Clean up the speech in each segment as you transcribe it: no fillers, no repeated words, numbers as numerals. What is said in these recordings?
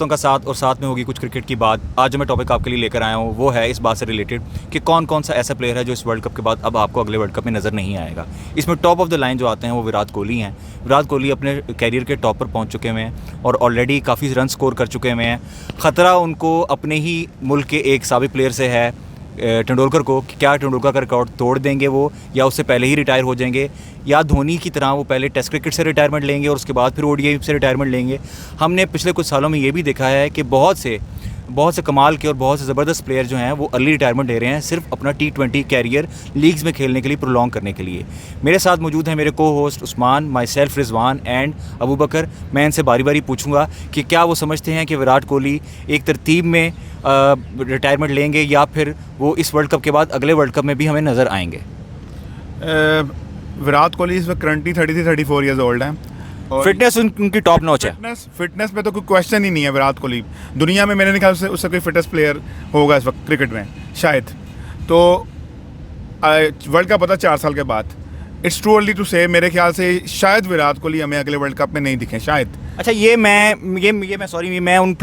दोस्तों का साथ और साथ में होगी कुछ क्रिकेट की बात। आज जो मैं टॉपिक आपके लिए लेकर आया हूँ वो है इस बात से रिलेटेड कि कौन कौन सा ऐसा प्लेयर है जो इस वर्ल्ड कप के बाद अब आपको अगले वर्ल्ड कप में नज़र नहीं आएगा। इसमें टॉप ऑफ द लाइन जो आते हैं वो विराट कोहली हैं। विराट कोहली अपने कैरियर के टॉप पर पहुँच चुके हुए हैं और ऑलरेडी काफ़ी रन स्कोर कर चुके हुए हैं। ख़तरा उनको अपने ही मुल्क के एक साबिक प्लेयर से है, तेंदुलकर को, कि क्या तेंदुलकर का रिकॉर्ड तोड़ देंगे वो, या उससे पहले ही रिटायर हो जाएंगे, या धोनी की तरह वो पहले टेस्ट क्रिकेट से रिटायरमेंट लेंगे और उसके बाद फिर ओडीआई से रिटायरमेंट लेंगे। हमने पिछले कुछ सालों में ये भी देखा है कि बहुत से कमाल के और बहुत से ज़बरदस्त प्लेयर जो हैं वो अर्ली रिटायरमेंट ले रहे हैं सिर्फ अपना T20 कैरियर लीग्स में खेलने के लिए प्रोलॉन्ग करने के लिए। मेरे साथ मौजूद हैं मेरे को host Usman, myself Rizwan and Abu Bakar. मैं इनसे बारी बारी पूछूंगा कि क्या वो समझते हैं कि विराट कोहली एक तरतीब में रिटायरमेंट लेंगे या फिर वो इस वर्ल्ड कप के बाद अगले वर्ल्ड कप में भी हमें नज़र आएंगे। विराट कोहली इस वक्त करंटली 33-34 ईयर्स ओल्ड है। फिटनेस उनकी टॉप नॉच है। फिटनेस में तो कोई क्वेश्चन ही नहीं है। विराट कोहली दुनिया में मेरे ख्याल से उससे कोई फिटेस्ट प्लेयर होगा इस वक्त क्रिकेट में शायद। तो वर्ल्ड कप पता 4 साल के बाद, इट्स टू अर्ली टू से। मेरे ख्याल से शायद विराट कोहली हमें अगले वर्ल्ड कप में नहीं दिखें शायद। अच्छा, मैं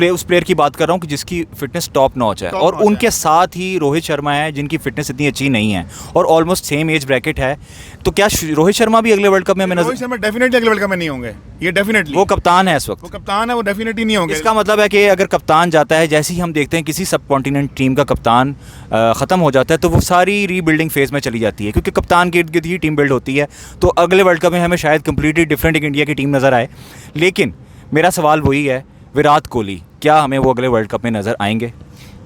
उस प्लेयर की बात कर रहा हूँ कि जिसकी फिटनेस टॉप नॉच है और उनके साथ ही रोहित शर्मा है जिनकी फिटनेस इतनी अच्छी नहीं है और ऑलमोस्ट सेम एज ब्रैकेट है। तो क्या रोहित शर्मा भी अगले वर्ल्ड कप में हमें रोहित शर्मा डेफिनेटली अगले वर्ल्ड कप में नहीं होंगे। ये डेफिनेटली, वो कप्तान है इस वक्त, वो कप्तान है, वो डेफिनेटली नहीं होंगे। इसका मतलब है कि अगर कप्तान जाता है, जैसे ही हम देखते हैं किसी सब कॉन्टिनेंट टीम का कप्तान ख़त्म हो जाता है तो वो सारी रीबिल्डिंग फेज़ में चली जाती है, क्योंकि कप्तान के इर्द गिर्द ही टीम बिल्ड होती है। तो अगले वर्ल्ड कप में हमें शायद कम्प्लीटली डिफरेंट एक इंडिया की टीम नज़र आए। लेकिन मेरा सवाल वही है, विराट कोहली क्या हमें वो अगले वर्ल्ड कप में नज़र आएंगे?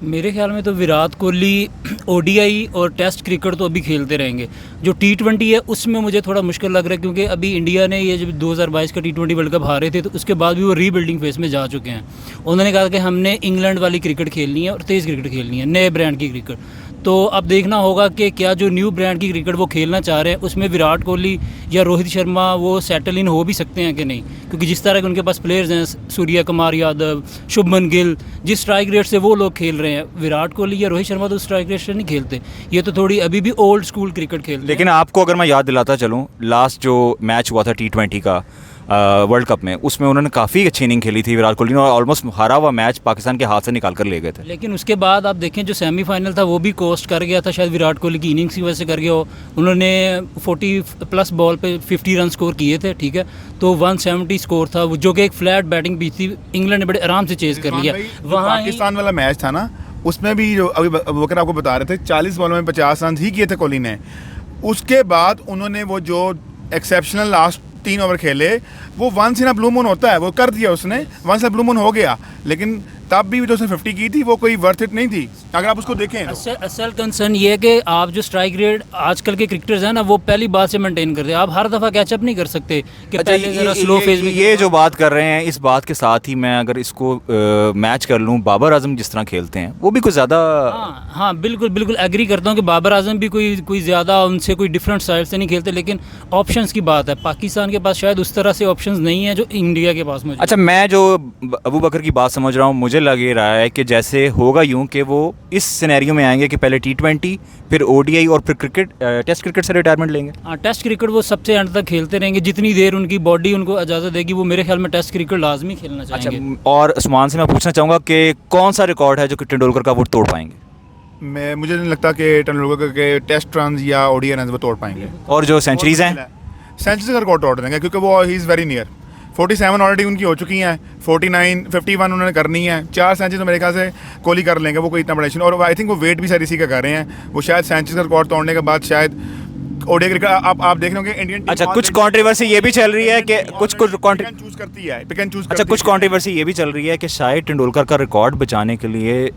मेरे ख्याल में तो विराट कोहली ओडीआई और टेस्ट क्रिकेट तो अभी खेलते रहेंगे। जो T20 है उसमें मुझे थोड़ा मुश्किल लग रहा है, क्योंकि अभी इंडिया ने ये जब 2022 का T20 वर्ल्ड कप हारे थे तो उसके बाद भी वो रीबिल्डिंग फेज में जा चुके हैं। उन्होंने कहा कि हमने इंग्लैंड वाली क्रिकेट खेलनी है और तेज़ क्रिकेट खेलनी है, नए ब्रांड की क्रिकेट। तो अब देखना होगा कि क्या जो न्यू ब्रांड की क्रिकेट वो खेलना चाह रहे हैं उसमें विराट कोहली या रोहित शर्मा वो सेटल इन हो भी सकते हैं कि नहीं, क्योंकि जिस तरह के उनके पास प्लेयर्स हैं, सूर्या कुमार यादव, शुभमन गिल, जिस स्ट्राइक रेट से वो लोग खेल रहे हैं, विराट कोहली या रोहित शर्मा तो स्ट्राइक रेट से नहीं खेलते। ये तो थोड़ी अभी भी ओल्ड स्कूल क्रिकेट खेलते हैं। लेकिन आपको अगर मैं याद दिलाता चलूँ, लास्ट जो मैच हुआ था T20 का वर्ल्ड कप में, उसमें उन्होंने काफ़ी अच्छी इनिंग खेली थी विराट कोहली ने और ऑलमोस्ट हारा हुआ मैच पाकिस्तान के हाथ से निकाल कर ले गए थे। लेकिन उसके बाद आप देखें जो सेमीफाइनल था वो भी कोस्ट कर गया था, शायद विराट कोहली की इनिंग्स की वजह से कर गया हो। उन्होंने 40+ बॉल पे 50 रन स्कोर किए थे, ठीक है, तो 170 स्कोर था जो कि एक फ्लैट बैटिंग पिच थी। इंग्लैंड ने बड़े आराम से चेज़ कर लिया। वहाँ पाकिस्तान वाला मैच था ना, उसमें भी जो अभी बकर आपको बता रहे थे 40 बॉलों में 50 रन ही किए थे कोहली ने। उसके बाद उन्होंने वो जो एक्सेप्शनल लास्ट 3 ओवर खेले, वो once in a blue moon होता है, वो कर दिया उसने, once in a blue moon हो गया। लेकिन तब भी जो उसने 50 की थी वो कोई वर्थ इट नहीं थी अगर आप उसको देखें। असल कंसर्न ये है कि आप जो स्ट्राइक रेट आजकल के क्रिकेटर्स हैं ना वो पहली बात से मेंटेन करते हैं। आप हर दफ़ा कैचअप नहीं कर सकते कि पहले जरा स्लो फेज में। ये जो बात कर रहे हैं, इस बात के साथ ही मैं अगर इसको मैच कर लूँ, बाबर आजम जिस तरह खेलते हैं वो भी कुछ ज़्यादा। हाँ, बिल्कुल एग्री करता हूँ कि बाबर आजम भी कोई ज़्यादा उनसे कोई डिफरेंट स्टाइल से नहीं खेलते। लेकिन ऑप्शंस की बात है, पाकिस्तान के पास शायद उस तरह से ऑप्शंस नहीं है जो इंडिया के पास मौजूद। अच्छा, मैं जो अबू बकर की बात समझ रहा हूँ, मुझे लग ये रहा है कि जैसे होगा यूं कि वो इस सिनेरियो में आएंगे कि पहले T20 फिर ओडीआई और फिर क्रिकेट, टेस्ट क्रिकेट से रिटायरमेंट लेंगे। हाँ, टेस्ट क्रिकेट वो सबसे एंड तक खेलते रहेंगे, जितनी देर उनकी बॉडी उनको इजाज़त देगी वो मेरे ख्याल में टेस्ट क्रिकेट लाजमी खेलना चाहेंगे। अच्छा, और उस्मान से मैं पूछना चाहूँगा कि कौन सा रिकॉर्ड है जो कि तेंदुलकर का वो तोड़ पाएंगे? मुझे नहीं लगता कि तेंदुलकर के टेस्ट रन या ओडीआई रन वो तोड़ पाएंगे। और जो सेंचुरीज हैं, सेंचुरी का रिकॉर्ड तोड़ देंगे, क्योंकि वो he is very near. 47 already उनकी हो चुकी हैं, 49, 51 उन्होंने करनी है। 4 सेंचुरी तो मेरे ख्याल से कोहली कर लेंगे, वो कोई इतना बड़ा इशू। और आई थिंक वो वेट भी शायद इसी का कर रहे हैं। वो शायद सेंचुरी का रिकॉर्ड तोड़ने के बाद शायद ओडीआई क्रिकेट आप देख रहे इंडियन। अच्छा, कुछ कंट्रोवर्सी ये भी चल रही है कि कुछ चूज करती है, पिक एंड चूज। अच्छा, कुछ कंट्रोवर्सी ये भी चल रही है कि शायद तेंदुलकर का रिकॉर्ड बचाने के लिए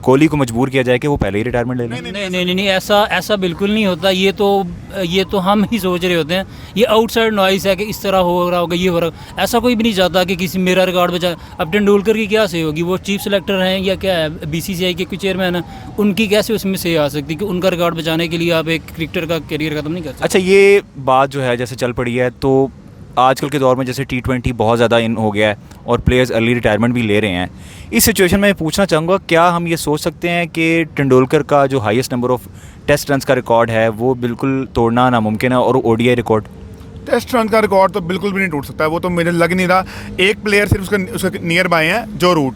कोहली को मजबूर किया जाए कि वो पहले ही रिटायरमेंट ले लें। नहीं, ऐसा बिल्कुल नहीं होता। ये तो हम ही सोच रहे होते हैं। ये आउटसाइड नॉइस है कि इस तरह हो रहा होगा, ये हो रहा। ऐसा कोई भी नहीं चाहता कि किसी मेरा रिकॉर्ड बचा। अब तेंदुलकर की क्या से होगी, वो चीफ सेलेक्टर हैं या क्या है, BCCI के कुछ चेयरमैन हैं, उनकी कैसे उसमें से आ सकती कि उनका रिकॉर्ड बचाने के लिए आप एक क्रिकेटर का करियर ख़त्म नहीं कर सकते। अच्छा, ये बात जो है जैसे चल पड़ी है, तो आजकल के दौर में जैसे T20 बहुत ज़्यादा इन हो गया है और प्लेयर्स अर्ली रिटायरमेंट भी ले रहे हैं। इस सिचुएशन में पूछना चाहूँगा, क्या हम ये सोच सकते हैं कि तेंदुलकर का जो highest number of test runs का रिकॉर्ड है वो बिल्कुल तोड़ना नामुमकिन है, और ओडीआई रिकॉर्ड? टेस्ट रन का रिकॉर्ड तो बिल्कुल भी नहीं टूट सकता है। वो तो मुझे लग नहीं रहा। एक प्लेयर सिर्फ उसके नियर बाय है, जो रूट।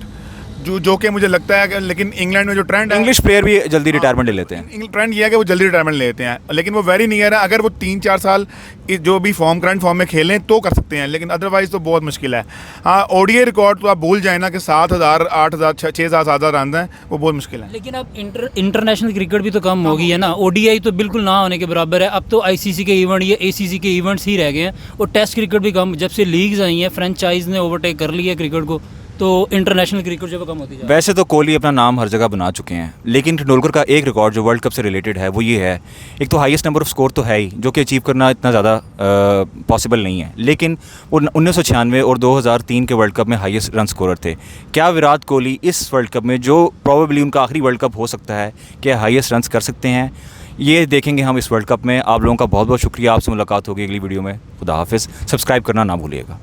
जो कि मुझे लगता है कि लेकिन इंग्लैंड में जो ट्रेंड है, इंग्लिश प्लेयर भी जल्दी रिटायरमेंट ले लेते हैं। ट्रेंड ये है कि वो जल्दी रिटायरमेंट लेते हैं, लेकिन वो वेरी नियर है। अगर वो 3-4 साल जो भी करंट फॉर्म में खेलें तो कर सकते हैं, लेकिन अदरवाइज़ तो बहुत मुश्किल है। हाँ, ओडीआई रिकॉर्ड तो आप भूल जाए ना कि 7,000, 8,000, 6,000, 7,000 रन हैं, वो बहुत मुश्किल है। लेकिन अब इंटरनेशनल क्रिकेट भी तो कम हो गई है ना, ओडीआई तो बिल्कुल ना होने के बराबर है। अब तो आईसीसी के इवेंट या एसीसी के इवेंट्स ही रह गए हैं, और टेस्ट क्रिकेट भी कम। जब से लीग्स आई हैं, फ्रेंचाइज ने ओवरटेक कर लिया क्रिकेट को, तो इंटरनेशनल क्रिकेट जो है कम होती जा रही है। वैसे तो कोहली अपना नाम हर जगह बना चुके हैं, लेकिन तेंदुलकर का एक रिकॉर्ड जो वर्ल्ड कप से रिलेटेड है वो ये है, एक तो हाईएस्ट नंबर ऑफ स्कोर तो है ही, जो कि अचीव करना इतना ज़्यादा पॉसिबल नहीं है, लेकिन वो 1996 और 2003 के वर्ल्ड कप में हाईएस्ट रन स्कोरर थे। क्या विराट कोहली इस वर्ल्ड कप में, जो प्रॉबेबली उनका आखिरी वर्ल्ड कप हो सकता है, क्या हाईएस्ट रन्स कर सकते हैं? ये देखेंगे हम इस वर्ल्ड कप में। आप लोगों का बहुत बहुत शुक्रिया। आपसे मुलाकात होगी अगली वीडियो में। खुदा हाफिज़। सब्सक्राइब करना ना भूलिएगा।